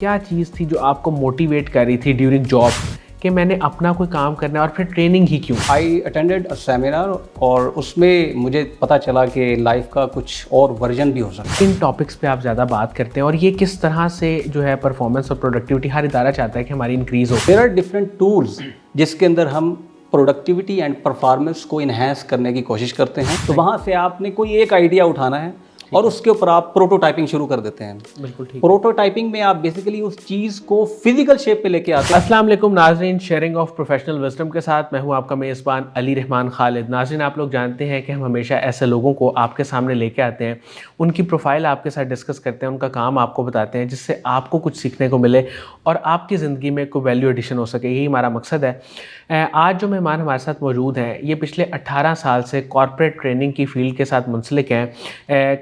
क्या चीज़ थी जो आपको मोटिवेट कर रही थी ड्यूरिंग जॉब कि मैंने अपना कोई काम करना है और फिर ट्रेनिंग ही क्यों? आई अटेंडेड अ सेमिनार और उसमें मुझे पता चला कि लाइफ का कुछ और वर्जन भी हो सकता है। इन टॉपिक्स पे आप ज़्यादा बात करते हैं और ये किस तरह से जो है परफॉर्मेंस और प्रोडक्टिविटी हर इदारा चाहता है कि हमारी इंक्रीज़ हो। देयर आर डिफरेंट टूल्स जिसके अंदर हम प्रोडक्टिविटी एंड परफॉर्मेंस को इन्हेंस करने की कोशिश करते हैं। तो वहाँ से आपने कोई एक आइडिया उठाना है और उसके ऊपर आप प्रोटोटाइपिंग शुरू कर देते हैं। बिल्कुल ठीक। प्रोटोटाइपिंग में आप बेसिकली उस चीज़ को फिजिकल शेप पे लेके आते हैं। अस्सलाम वालेकुम नाज़रीन, शेयरिंग ऑफ प्रोफेशनल विजडम के साथ मैं हूं आपका मेज़बान अली रहमान खालिद। नाज़रीन, आप लोग जानते हैं कि हम हमेशा ऐसे लोगों को आपके सामने लेके आते हैं, उनकी प्रोफाइल आपके साथ डिस्कस करते हैं, उनका काम आपको बताते हैं जिससे आपको कुछ सीखने को मिले और आपकी ज़िंदगी में कोई वैल्यू एडिशन हो सके। यही हमारा मकसद है। आज जो मेहमान हमारे साथ मौजूद हैं ये पिछले 18 साल से कॉर्पोरेट ट्रेनिंग की फील्ड के साथ मुंसलिक हैं।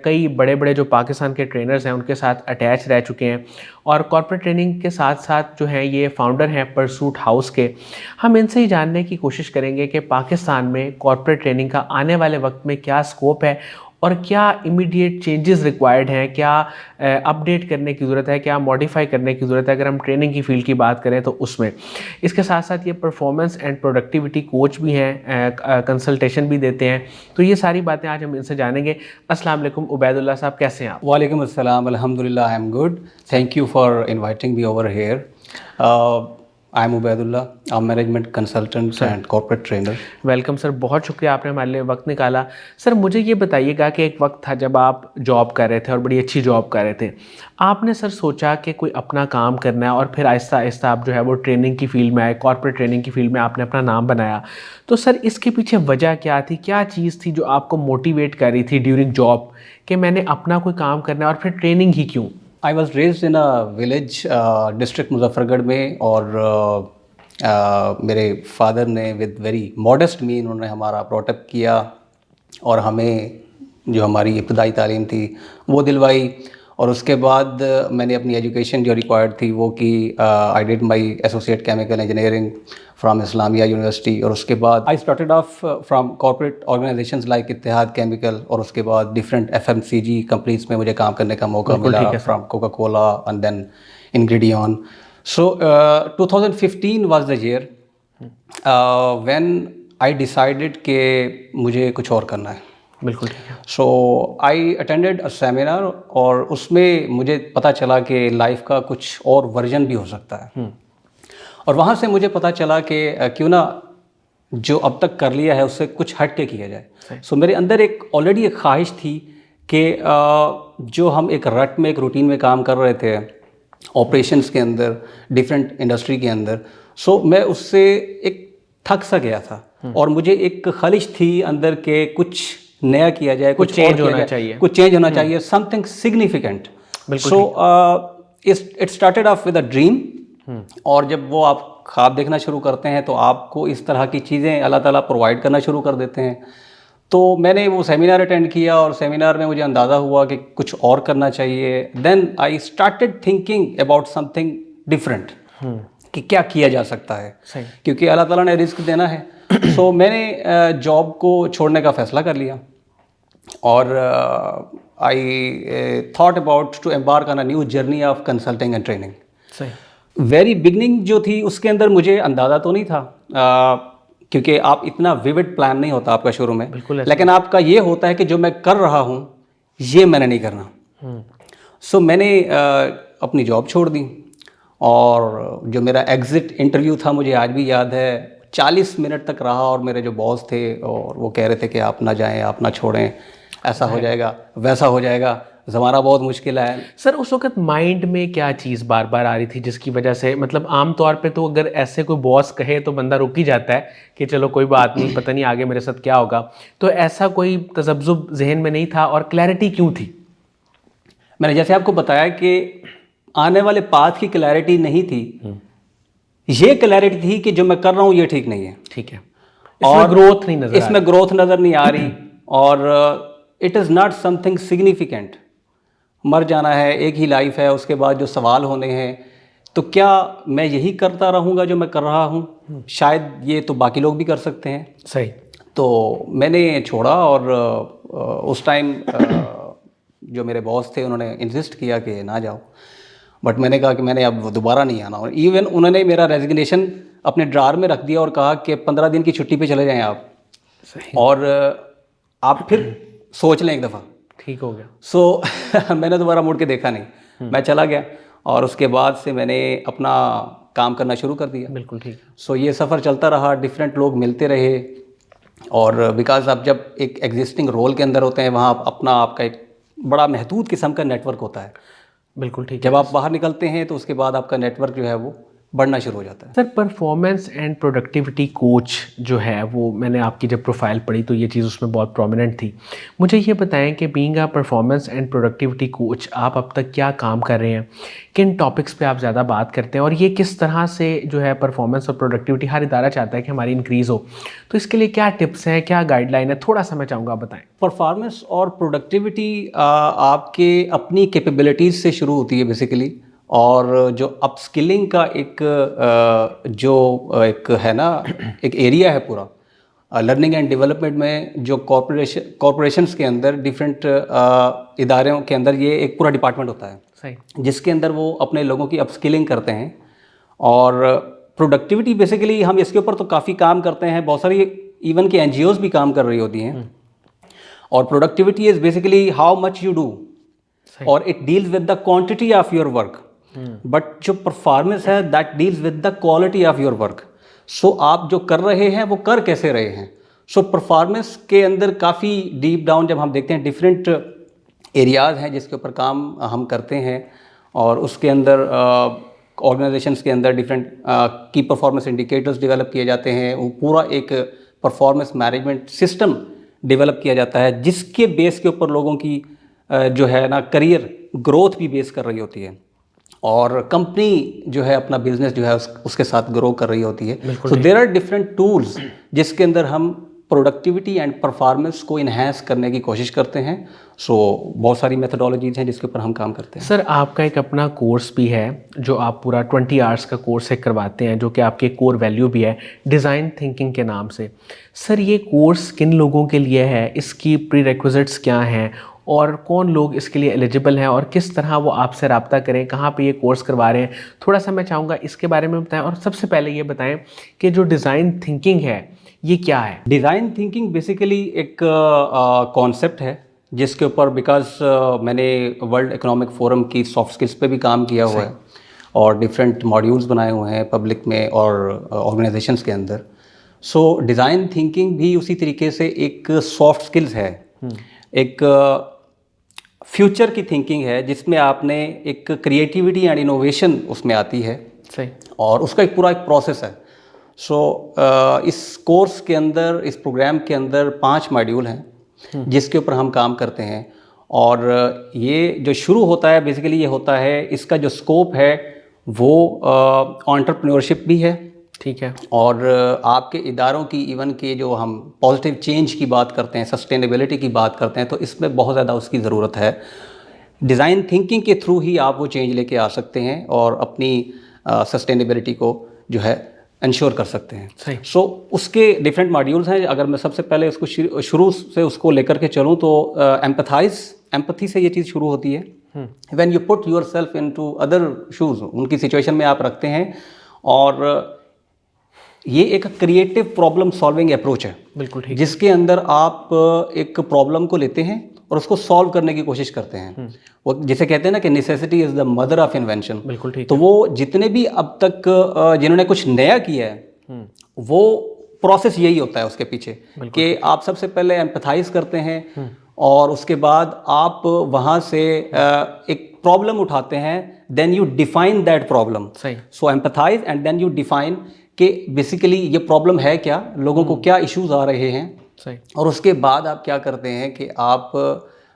कई बड़े बड़े जो पाकिस्तान के ट्रेनर्स हैं उनके साथ अटैच रह चुके हैं और कॉर्पोरेट ट्रेनिंग के साथ साथ जो हैं ये फाउंडर हैं परसूट हाउस के। हम इनसे ही जानने की कोशिश करेंगे कि पाकिस्तान में कॉर्पोरेट ट्रेनिंग का आने वाले वक्त में क्या स्कोप है और क्या इमीडिएट चेंजेस रिक्वायर्ड हैं, क्या अपडेट करने की ज़रूरत है, क्या मॉडिफाई करने की ज़रूरत है अगर हम ट्रेनिंग की फील्ड की बात करें तो उसमें। इसके साथ साथ ये परफॉर्मेंस एंड प्रोडक्टिविटी कोच भी हैं, कंसल्टेशन भी देते हैं। तो ये सारी बातें आज हम इनसे जानेंगे। अस्सलाम वालेकुम उबैदुल्ला साहब, कैसे हैं आप? वालेकुम अस्सलाम, अल्हम्दुलिल्लाह, I am good. Thank you for inviting me over here. I am Ubaidullah, I am management consultant and corporate trainer. Welcome sir, बहुत शुक्रिया आपने हमारे लिए वक्त निकाला। सर मुझे ये बताइएगा कि एक वक्त था जब आप जॉब कर रहे थे और बड़ी अच्छी जॉब कर रहे थे। आपने सर सोचा कि कोई अपना काम करना है और फिर आहिस्ता आहिस्ता आप जो है वो ट्रेनिंग की फील्ड में आए, कॉर्पोरेट ट्रेनिंग की फील्ड में आपने अपना नाम बनाया। तो सर इसके पीछे वजह क्या थी, क्या चीज़ थी जो आपको मोटिवेट कर रही थी ड्यूरिंग जॉब कि मैंने अपना कोई काम करना है और फिर ट्रेनिंग ही क्यों? I was raised in a village district Muzaffargarh में और मेरे फादर ने विद वेरी मॉडेस्ट मीन उन्होंने हमारा ब्रॉटअप किया और हमें जो हमारी इब्तदाई तालीम थी वो दिलवाई। और उसके बाद मैंने अपनी एजुकेशन जो रिक्वायर्ड थी वो की। I did my associate chemical engineering from Islamia university और उसके बाद I started off from corporate organisations like Ittehad chemical और उसके बाद डिफरेंट FMCG कंपनीज में मुझे काम करने का मौका मिला, from Coca Cola and then Ingredion. So 2015 was the year when I decided कि मुझे कुछ और करना है। बिल्कुल ठीक है। So I attended a seminar और उसमें मुझे पता चला कि लाइफ का कुछ और वर्जन भी हो सकता है। और वहाँ से मुझे पता चला कि क्यों ना जो अब तक कर लिया है उससे कुछ हट के किया जाए। So मेरे अंदर एक ऑलरेडी एक ख्वाहिश थी कि जो हम एक रट में, एक रूटीन में काम कर रहे थे ऑपरेशंस के अंदर, डिफरेंट इंडस्ट्री के अंदर, सो मैं उससे एक थक सा गया था और मुझे एक ख्वाहिश थी अंदर के कुछ नया किया जाए, कुछ चेंज होना चाहिए, कुछ चेंज होना चाहिए, something significant. So it started off with a dream. और जब वो आप ख्वाब देखना शुरू करते हैं तो आपको इस तरह की चीज़ें अल्लाह ताला प्रोवाइड करना शुरू कर देते हैं। तो मैंने वो सेमिनार अटेंड किया और सेमिनार में मुझे अंदाज़ा हुआ कि कुछ और करना चाहिए। Then I started thinking about something different कि क्या किया जा सकता है। सही। क्योंकि अल्लाह ताला ने रिस्क देना है। सो मैंने जॉब को छोड़ने का फ़ैसला कर लिया और I thought about to embark on a new journey of consulting and training. सही। वेरी बिगनिंग जो थी उसके अंदर मुझे अंदाज़ा तो नहीं था, क्योंकि आप इतना विविड प्लान नहीं होता आपका शुरू में, लेकिन आपका ये होता है कि जो मैं कर रहा हूँ ये मैंने नहीं करना। सो मैंने अपनी जॉब छोड़ दी और जो मेरा एग्ज़िट इंटरव्यू था मुझे आज भी याद है, 40 मिनट तक रहा और मेरे जो बॉस थे और वो कह रहे थे कि आप ना जाएं, आप ना छोड़ें, ऐसा हो जाएगा, वैसा हो जाएगा, ज़माना बहुत मुश्किल है। सर उस वक्त माइंड में क्या चीज़ बार बार आ रही थी जिसकी वजह से, मतलब आम तौर पे तो अगर ऐसे कोई बॉस कहे तो बंदा रुक ही जाता है कि चलो कोई बात नहीं, पता नहीं आगे मेरे साथ क्या होगा। तो ऐसा कोई तजब्जुब जहन में नहीं था और क्लैरिटी क्यों थी? मैंने जैसे आपको बताया कि आने वाले पाथ की क्लैरिटी नहीं थी, ये क्लैरिटी थी कि जो मैं कर रहा हूँ ये ठीक नहीं है। ठीक है। इसमें ग्रोथ नहीं नजर, इसमें ग्रोथ नज़र नहीं आ रही और it is not something significant. मर जाना है, एक ही लाइफ है, उसके बाद जो सवाल होने हैं, तो क्या मैं यही करता रहूँगा जो मैं कर रहा हूँ? शायद ये तो बाकी लोग भी कर सकते हैं। सही। तो मैंने छोड़ा और उस टाइम जो मेरे बॉस थे उन्होंने इंसिस्ट किया कि ना जाओ। बट मैंने कहा कि मैंने अब दोबारा नहीं आना। और इवन उन्होंने मेरा रेजिग्नेशन अपने ड्रार में रख दिया और कहा कि 15 दिन की छुट्टी पे चले जाएं आप, सही, और आप फिर सोच लें एक दफ़ा। ठीक हो गया। सो मैंने दोबारा मुड़ के देखा नहीं, मैं चला गया और उसके बाद से मैंने अपना काम करना शुरू कर दिया। बिल्कुल ठीक। सो ये सफ़र चलता रहा, डिफरेंट लोग मिलते रहे, और बिकॉज आप जब एक एग्जिस्टिंग रोल के अंदर होते हैं वहाँ आपका एक बड़ा महदूद किस्म का नेटवर्क होता है। बिल्कुल ठीक। जब आप बाहर निकलते हैं तो उसके बाद आपका नेटवर्क जो है वो बढ़ना शुरू हो जाता है। Sir, performance and productivity coach जो है वो, मैंने आपकी जब प्रोफाइल पढ़ी तो ये चीज़ उसमें बहुत प्रोमिनेंट थी। मुझे ये बताएं कि being a performance and productivity coach आप अब तक क्या काम कर रहे हैं, किन टॉपिक्स पे आप ज़्यादा बात करते हैं, और ये किस तरह से जो है परफॉर्मेंस और प्रोडक्टिविटी हर इदारा चाहता है कि हमारी इंक्रीज़ हो, तो इसके लिए क्या टिप्स हैं, क्या गाइडलाइन है, थोड़ा सा मैं चाहूँगा आप बताएँ। परफॉर्मेंस और प्रोडक्टिविटी आपके अपनी कैपेबिलिटीज़ से शुरू होती है बेसिकली, और जो अपस्किलिंग का एक है ना, एक एरिया है पूरा लर्निंग एंड डेवलपमेंट में, जो कॉरपोरेशंस के अंदर डिफरेंट इदारों के अंदर ये एक पूरा डिपार्टमेंट होता है, सही, जिसके अंदर वो अपने लोगों की अपस्किलिंग करते हैं। और प्रोडक्टिविटी बेसिकली हम इसके ऊपर तो काफ़ी काम करते हैं, बहुत सारी इवन के NGOs भी काम कर रही होती हैं। और productivity is basically how much you do, और it deals with the quantity of your work. But जो परफॉर्मेंस है that deals with the quality of your work. So आप जो कर रहे हैं वो कर कैसे रहे हैं। सो परफॉर्मेंस के अंदर काफ़ी डीप डाउन जब हम देखते हैं, डिफरेंट एरियाज़ हैं जिसके ऊपर काम हम करते हैं, और उसके अंदर ऑर्गेनाइजेशंस के अंदर डिफरेंट की परफॉर्मेंस इंडिकेटर्स डेवलप किए जाते हैं। वो पूरा एक परफॉर्मेंस मैनेजमेंट सिस्टम डेवलप किया जाता है, जिसके बेस के ऊपर लोगों की जो है ना करियर ग्रोथ भी बेस कर रही होती है, और कंपनी जो है अपना बिजनेस जो है उसके साथ ग्रो कर रही होती है। So there are different tools जिसके अंदर हम प्रोडक्टिविटी एंड परफॉर्मेंस को इन्हेंस करने की कोशिश करते हैं। सो बहुत सारी मेथडोलॉजीज हैं जिसके ऊपर हम काम करते हैं। सर, आपका एक अपना कोर्स भी है जो आप पूरा 20 आवर्स का कोर्स है करवाते हैं, जो कि आपके कोर वैल्यू भी है, डिज़ाइन थिंकिंग के नाम से। सर, ये कोर्स किन लोगों के लिए है, इसकी प्रीरेक्विजिट्स क्या हैं, और कौन लोग इसके लिए एलिजिबल हैं, और किस तरह वो आपसे रब्ता करें, कहाँ पे ये कोर्स करवा रहे हैं, थोड़ा सा मैं चाहूँगा इसके बारे में बताएं। और सबसे पहले ये बताएं कि जो डिज़ाइन थिंकिंग है ये क्या है। डिज़ाइन थिंकिंग बेसिकली एक कॉन्सेप्ट है जिसके ऊपर बिकॉज मैंने वर्ल्ड इकोनॉमिक फोरम की सॉफ्ट स्किल्स पे भी काम किया हुआ है, और डिफरेंट मॉड्यूल्स बनाए हुए हैं पब्लिक में और ऑर्गेनाइजेशंस के अंदर। सो डिज़ाइन थिंकिंग भी उसी तरीके से एक सॉफ्ट स्किल्स है, एक फ्यूचर की थिंकिंग है, जिसमें आपने एक क्रिएटिविटी एंड इनोवेशन उसमें आती है। सही, और उसका एक पूरा एक प्रोसेस है। सो इस कोर्स के अंदर, इस प्रोग्राम के अंदर 5 मॉड्यूल हैं जिसके ऊपर हम काम करते हैं। और ये जो शुरू होता है बेसिकली ये होता है, इसका जो स्कोप है वो एंटरप्रेन्योरशिप भी है, ठीक है, और आपके इदारों की इवन के जो हम पॉजिटिव चेंज की बात करते हैं, सस्टेनेबिलिटी की बात करते हैं, तो इसमें बहुत ज़्यादा उसकी ज़रूरत है। डिज़ाइन थिंकिंग के थ्रू ही आप वो चेंज लेके आ सकते हैं और अपनी सस्टेनेबिलिटी को जो है इंश्योर कर सकते हैं। सही। सो उसके डिफरेंट मॉड्यूल्स हैं। अगर मैं सबसे पहले उसको शुरू से उसको लेकर के चलूँ तो एम्पैथी से ये चीज़ शुरू होती है। When you put your self into other shoes, उनकी सिचुएशन में आप रखते हैं, और ये एक क्रिएटिव प्रॉब्लम सॉल्विंग अप्रोच है। बिल्कुल ठीक, जिसके अंदर आप एक प्रॉब्लम को लेते हैं और उसको सॉल्व करने की कोशिश करते हैं। वो जिसे कहते हैं ना कि necessity is the mother of invention. बिल्कुल ठीक। तो वो जितने भी अब तक जिन्होंने कुछ नया किया है, वो प्रोसेस यही होता है उसके पीछे, कि आप सबसे पहले एम्पैथाइज करते हैं, और उसके बाद आप वहाँ से एक प्रॉब्लम उठाते हैं, then you define that problem. सही, so empathise and then you define कि बेसिकली ये प्रॉब्लम है क्या, लोगों को क्या इश्यूज आ रहे हैं। सही, और उसके बाद आप क्या करते हैं कि आप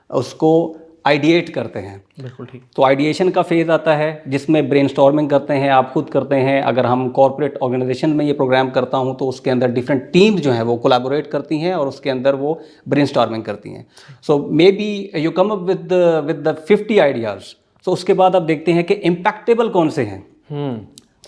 उसको आइडिएट करते हैं। बिल्कुल ठीक, तो आइडिएशन का फेज़ आता है जिसमें ब्रेनस्टॉर्मिंग करते हैं, आप खुद करते हैं। अगर हम कॉर्पोरेट ऑर्गेनाइजेशन में ये प्रोग्राम करता हूँ तो उसके अंदर डिफरेंट टीम्स जो हैं वो कोलैबोरेट करती हैं और उसके अंदर वो ब्रेनस्टॉर्मिंग करती हैं। So maybe you come up with the 50 ideas. So उसके बाद आप देखते हैं कि इम्पैक्टेबल कौन से हैं।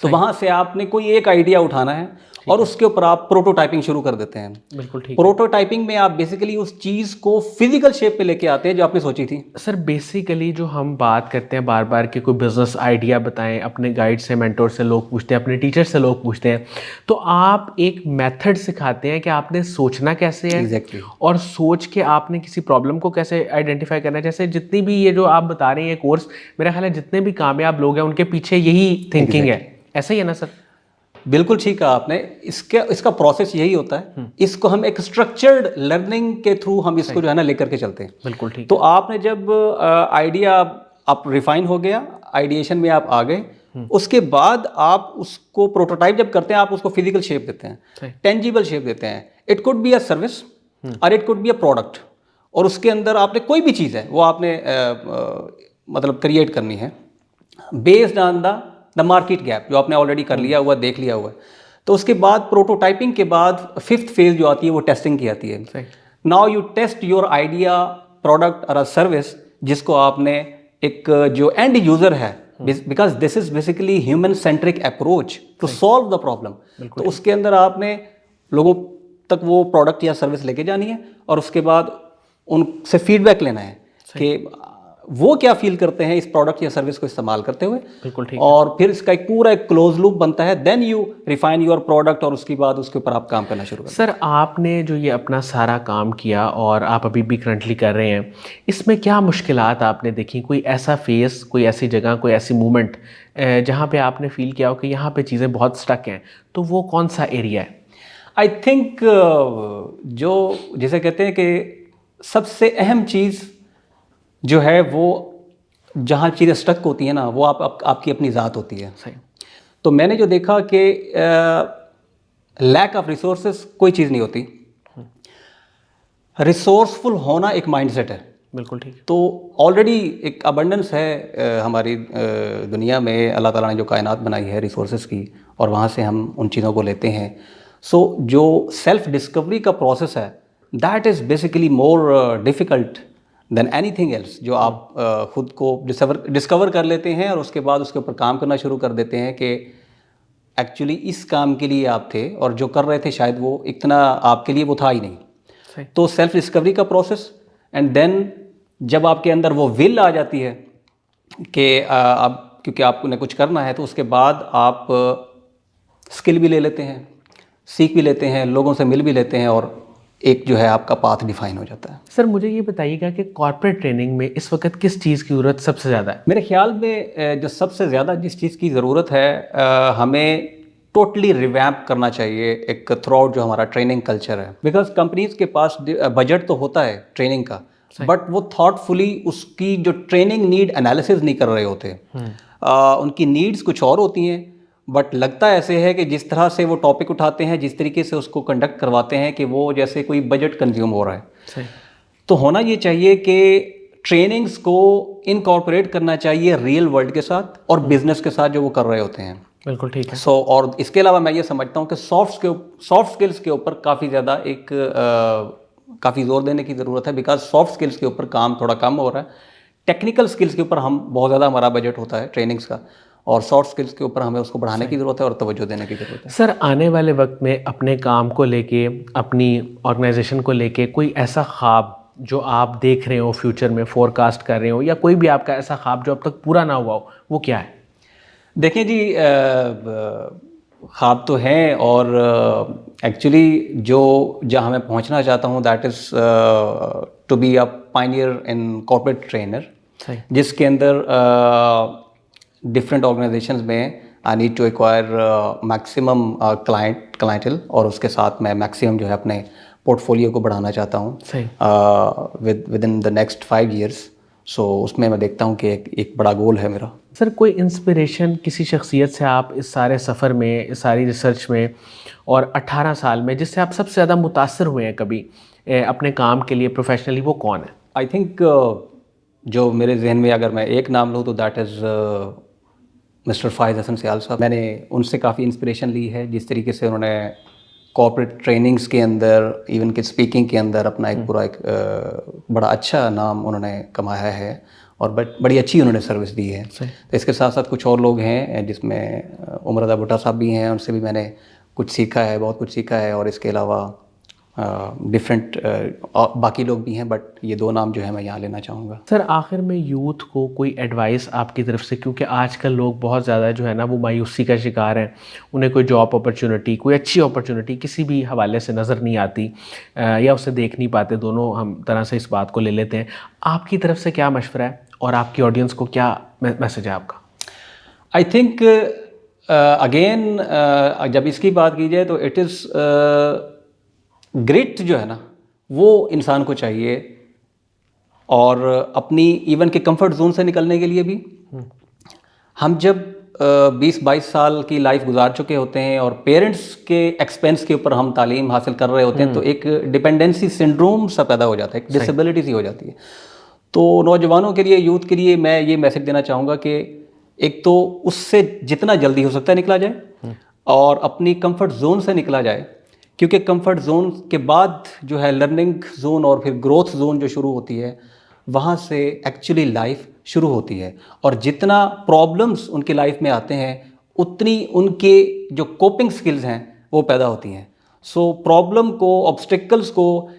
तो वहाँ से आपने कोई एक आइडिया उठाना है और उसके ऊपर आप प्रोटोटाइपिंग शुरू कर देते हैं। बिल्कुल ठीक। प्रोटोटाइपिंग में आप बेसिकली उस चीज़ को फिजिकल शेप पे लेके आते हैं जो आपने सोची थी। सर बेसिकली जो हम बात करते हैं बार बार कि कोई बिजनेस आइडिया बताएं, अपने गाइड से, मेंटोर से लोग पूछते हैं, अपने टीचर से लोग पूछते हैं, तो आप एक मेथड सिखाते हैं कि आपने सोचना कैसे है Exactly. और सोच के आपने किसी प्रॉब्लम को कैसे आइडेंटिफाई करना है। जैसे जितनी भी ये जो आप बता रहे हैं ये कोर्स, मेरा ख्याल है जितने भी कामयाब लोग हैं उनके पीछे यही थिंकिंग है, ऐसा ही है ना सर? बिल्कुल ठीक कहा आपने। इसका प्रोसेस यही होता है। इसको हम एक स्ट्रक्चर्ड लर्निंग के थ्रू हम इसको जो है ना लेकर के चलते हैं। बिल्कुल ठीक। तो आपने जब आइडिया आप रिफाइन हो गया, आइडिएशन में आप आ गए, उसके बाद आप उसको प्रोटोटाइप जब करते हैं आप उसको फिजिकल शेप देते हैं, टेंजिबल शेप देते हैं। It could be a service और it could be a product, और उसके अंदर आपने कोई भी चीज़ है वो आपने मतलब क्रिएट करनी है based on the market gap जो आपने ऑलरेडी कर लिया हुआ, देख लिया हुआ है। तो उसके बाद प्रोटोटाइपिंग के बाद फिफ्थ फेज जो आती है वो टेस्टिंग की आती है। Now you test your idea, product और अ सर्विस, जिसको आपने एक जो एंड यूजर है, because this is basically human centric approach to solve the problem. तो उसके अंदर आपने लोगों तक वो प्रोडक्ट या सर्विस लेके जानी है और उसके बाद उनसे फीडबैक लेना है कि वो क्या फील करते हैं इस प्रोडक्ट या सर्विस को इस्तेमाल करते हुए। बिल्कुल ठीक। और फिर इसका एक पूरा एक क्लोज लूप बनता है। Then you refine your product और उसके बाद उसके ऊपर आप काम करना शुरू करते हैं। सर आपने जो ये अपना सारा काम किया और आप अभी भी करंटली कर रहे हैं, इसमें क्या मुश्किलात आपने देखी? कोई ऐसा फेस, कोई ऐसी जगह, कोई ऐसी मूवमेंट जहाँ पे आपने फील किया हो कि यहाँ पे चीज़ें बहुत स्टक हैं, तो वो कौन सा एरिया है? आई थिंक जो जिसे कहते हैं कि सबसे अहम चीज़ जो है वो जहाँ चीज़ें स्टक होती हैं ना, वो आपकी अपनी ज़ात होती है। सही। तो मैंने जो देखा कि लैक ऑफ रिसोर्सेज कोई चीज़ नहीं होती, रिसोर्सफुल होना एक माइंडसेट है। बिल्कुल ठीक। तो ऑलरेडी एक अबंडेंस है हमारी दुनिया में, अल्लाह ताला ने जो कायनात बनाई है रिसोर्सेज की, और वहाँ से हम उन चीज़ों को लेते हैं। सो जो सेल्फ डिस्कवरी का प्रोसेस है, that is basically more difficult than anything else. जो आप खुद को डिस्कवर कर लेते हैं और उसके बाद उसके ऊपर काम करना शुरू कर देते हैं कि एक्चुअली इस काम के लिए आप थे और जो कर रहे थे शायद वो इतना आपके लिए वो था ही नहीं। सही। तो सेल्फ डिस्कवरी का प्रोसेस, एंड देन जब आपके अंदर वो विल आ जाती है कि आप, क्योंकि आपने कुछ करना है, तो उसके बाद आप स्किल भी ले लेते हैं, सीख भी लेते हैं, लोगों से मिल भी लेते हैं, और एक जो है आपका पाथ डिफाइन हो जाता है। सर मुझे ये बताइएगा कि कॉर्पोरेट ट्रेनिंग में इस वक्त किस चीज़ की ज़रूरत सबसे ज़्यादा है? मेरे ख्याल में जो सबसे ज़्यादा जिस चीज़ की ज़रूरत है, हमें टोटली रिवैम्प करना चाहिए एक थ्रू आउट जो हमारा ट्रेनिंग कल्चर है। बिकॉज कंपनीज के पास बजट तो होता है ट्रेनिंग का, बट वो थॉटफुली उसकी जो ट्रेनिंग नीड एनालिसिस नहीं कर रहे होते। उनकी नीड्स कुछ और होती हैं, बट लगता ऐसे है कि जिस तरह से वो टॉपिक उठाते हैं, जिस तरीके से उसको कंडक्ट करवाते हैं, कि वो जैसे कोई बजट कंज्यूम हो रहा है। सही। तो होना ये चाहिए कि ट्रेनिंग्स को इनकॉर्पोरेट करना चाहिए रियल वर्ल्ड के साथ और बिजनेस के साथ जो वो कर रहे होते हैं। बिल्कुल ठीक है। और इसके अलावा मैं ये समझता हूँ कि सॉफ्ट स्किल्स के ऊपर काफ़ी ज़्यादा काफ़ी ज़ोर देने की ज़रूरत है। बिकॉज सॉफ्ट स्किल्स के ऊपर काम थोड़ा कम हो रहा है। टेक्निकल स्किल्स के ऊपर हम बहुत ज़्यादा हमारा बजट होता है ट्रेनिंग्स का, और सॉफ्ट स्किल्स के ऊपर हमें उसको बढ़ाने की ज़रूरत है और तवज्जो देने की ज़रूरत है। सर आने वाले वक्त में अपने काम को लेके, अपनी ऑर्गेनाइजेशन को लेके कोई ऐसा ख्वाब जो आप देख रहे हो, फ्यूचर में फोरकास्ट कर रहे हो, या कोई भी आपका ऐसा ख्वाब जो अब तक पूरा ना हुआ हो, वो क्या है? देखिए जी, ख्वाब तो हैं, और एक्चुअली जहाँ मैं पहुँचना चाहता हूँ, that is to be a pioneer in corporate trainer, जिसके अंदर डिफरेंट ऑर्गेनाइजेशंस में I need to acquire maximum clientele, और उसके साथ मैं मैक्सिमम जो है अपने पोर्टफोलियो को बढ़ाना चाहता हूँ with in the next 5 years। सो उसमें मैं देखता हूँ कि एक बड़ा गोल है मेरा। सर कोई इंस्पिरेशन किसी शख्सियत से आप इस सारे सफ़र में, इस सारी रिसर्च में और 18 साल में जिससे आप सबसे ज़्यादा मुतासर हुए हैं कभी अपने काम के लिए प्रोफेशनली, वो कौन है? आई थिंक जो मेरे जहन में अगर मैं एक नाम लूँ तो that is mister Faiz Hasan Sial साहब। मैंने उनसे काफ़ी इंस्पिरेशन ली है, जिस तरीके से उन्होंने कॉर्पोरेट ट्रेनिंग्स के अंदर, इवन कि स्पीकिंग के अंदर अपना एक पूरा एक बड़ा अच्छा नाम उन्होंने कमाया है, और बड़ी अच्छी उन्होंने सर्विस दी है। तो इसके साथ साथ कुछ और लोग हैं, जिसमें उमर रज़ा भुट्टा साहब भी हैं, उनसे भी मैंने कुछ सीखा है, बहुत कुछ सीखा है। और इसके अलावा डिफरेंट बाकी लोग भी हैं, बट ये 2 नाम जो है मैं यहाँ लेना चाहूँगा। सर आखिर में यूथ को कोई एडवाइस आपकी तरफ से, क्योंकि आजकल लोग बहुत ज़्यादा जो है ना वो मायूसी का शिकार हैं, उन्हें कोई जॉब अपॉर्चुनिटी, कोई अच्छी अपॉर्चुनिटी किसी भी हवाले से नज़र नहीं आती या उसे देख नहीं पाते, दोनों हम तरह से इस बात को ले लेते हैं। आपकी तरफ से क्या मशवरा है और आपकी ऑडियंस को क्या मैसेज है आपका? आई थिंक अगेन जब इसकी बात की जाए तो इट इज़ ग्रिट जो है ना वो इंसान को चाहिए, और अपनी इवन के कंफर्ट जोन से निकलने के लिए भी। हम जब 20-22 साल की लाइफ गुजार चुके होते हैं और पेरेंट्स के एक्सपेंस के ऊपर हम तालीम हासिल कर रहे होते हैं, तो एक डिपेंडेंसी सिंड्रोम सा पैदा हो जाता है, एक डिसेबिलिटी सी हो जाती है। तो नौजवानों के लिए, यूथ के लिए मैं ये मैसेज देना चाहूँगा कि एक तो उससे जितना जल्दी हो सकता है निकला जाए और अपनी कंफर्ट जोन से निकला जाए, क्योंकि कंफर्ट जोन के बाद जो है लर्निंग जोन और फिर ग्रोथ जोन जो शुरू होती है, वहाँ से एक्चुअली लाइफ शुरू होती है। और जितना प्रॉब्लम्स उनकी लाइफ में आते हैं उतनी उनके जो कोपिंग स्किल्स हैं वो पैदा होती हैं। सो प्रॉब्लम को, ऑब्स्टिकल्स को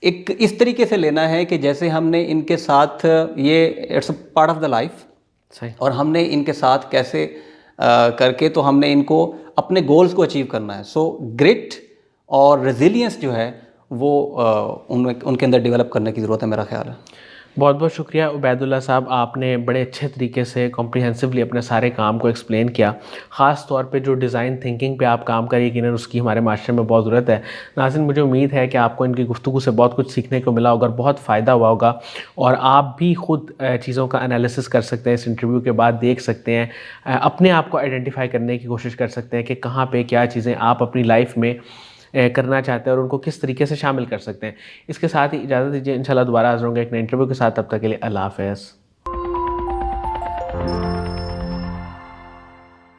एक इस तरीके से लेना है कि जैसे हमने इनके साथ, ये it's a part of the life, सही। और हमने इनके साथ कैसे करके तो हमने इनको अपने गोल्स को अचीव करना है। सो ग्रिट और रेजिलियंस जो है वो उनके अंदर डेवलप करने की ज़रूरत है, मेरा ख्याल है। बहुत बहुत शुक्रिया उबैदुल्ला साहब, आपने बड़े अच्छे तरीके से कॉम्प्रिहेंसिवली अपने सारे काम को एक्सप्लेन किया। ख़ास तौर पे जो डिज़ाइन थिंकिंग पे आप काम करिए, यकीनन उसकी हमारे माशरे में बहुत ज़रूरत है। नाज़रीन, मुझे उम्मीद है कि आपको इनकी गुफ्तगू से बहुत कुछ सीखने को मिला होगा, बहुत फ़ायदा हुआ होगा, और आप भी ख़ुद चीज़ों का एनालिसिस कर सकते हैं, इस इंटरव्यू के बाद देख सकते हैं, अपने आप को आइडेंटिफाई करने की कोशिश कर सकते हैं कि कहाँ पर क्या चीज़ें आप अपनी लाइफ में करना चाहते हैं और उनको किस तरीके से शामिल कर सकते हैं। इसके साथ ही इजाज़त दीजिए, इंशाल्लाह दोबारा हाज़िर होंगे एक नए इंटरव्यू के साथ। तब तक के लिए अल्लाह हाफ़िज़।